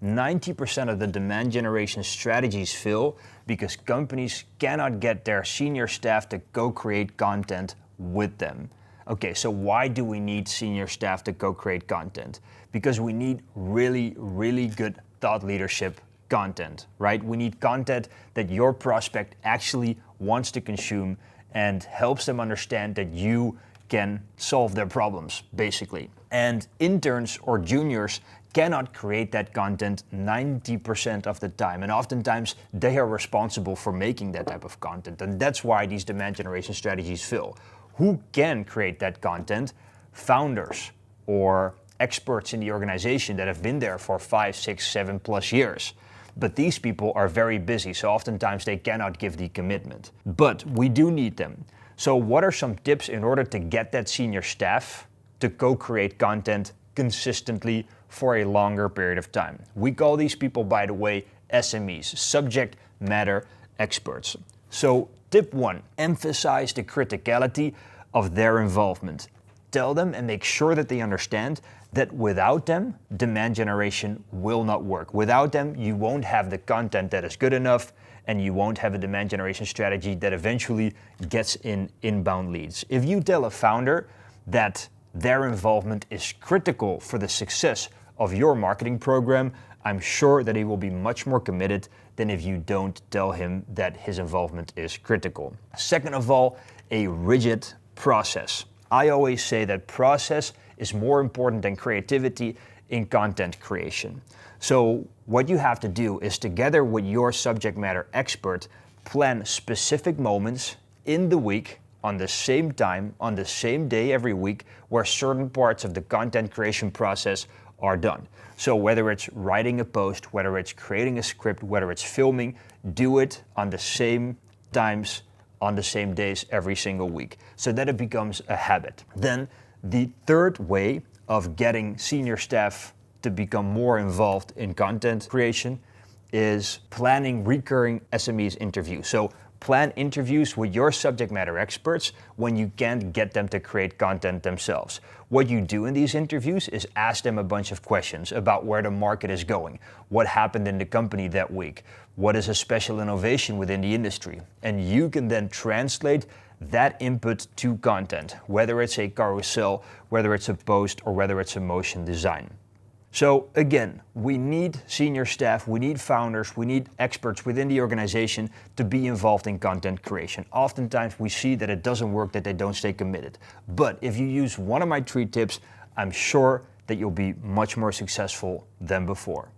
90% of the demand generation strategies fail because companies cannot get their senior staff to co-create content with them. Okay, so why do we need senior staff to co-create content? Because we need really good thought leadership content, right? We need content that your prospect actually wants to consume and helps them understand that you can solve their problems, basically. And interns or juniors cannot create that content 90% of the time. And oftentimes they are responsible for making that type of content. And that's why these demand generation strategies fail. Who can create that content? Founders or experts in the organization that have been there for 5, 6, 7+ years. But these people are very busy, so oftentimes they cannot give the commitment. But we do need them. So what are some tips in order to get that senior staff to co-create content consistently for a longer period of time? We call these people, by the way, SMEs, subject matter experts. So tip 1, emphasize the criticality of their involvement. Tell them and make sure that they understand that without them, demand generation will not work. Without them, you won't have the content that is good enough, and you won't have a demand generation strategy that eventually gets in inbound leads. If you tell a founder that their involvement is critical for the success of your marketing program, I'm sure that he will be much more committed than if you don't tell him that his involvement is critical. Second of all, a rigid process. I always say that process is more important than creativity in content creation. So what you have to do is, together with your subject matter expert, plan specific moments in the week on the same time, on the same day every week, where certain parts of the content creation process are done. So whether it's writing a post, whether it's creating a script, whether it's filming, do it on the same times, on the same days every single week, so that it becomes a habit. Then the third way of getting senior staff to become more involved in content creation is planning recurring SMEs interviews. So plan interviews with your subject matter experts when you can't get them to create content themselves. What you do in these interviews is ask them a bunch of questions about where the market is going, what happened in the company that week, what is a special innovation within the industry, and you can then translate that input to content, whether it's a carousel, whether it's a post, or whether it's a motion design. So again, we need senior staff, we need founders, we need experts within the organization to be involved in content creation. Oftentimes we see that it doesn't work, that they don't stay committed. But if you use one of my 3 tips, I'm sure that you'll be much more successful than before.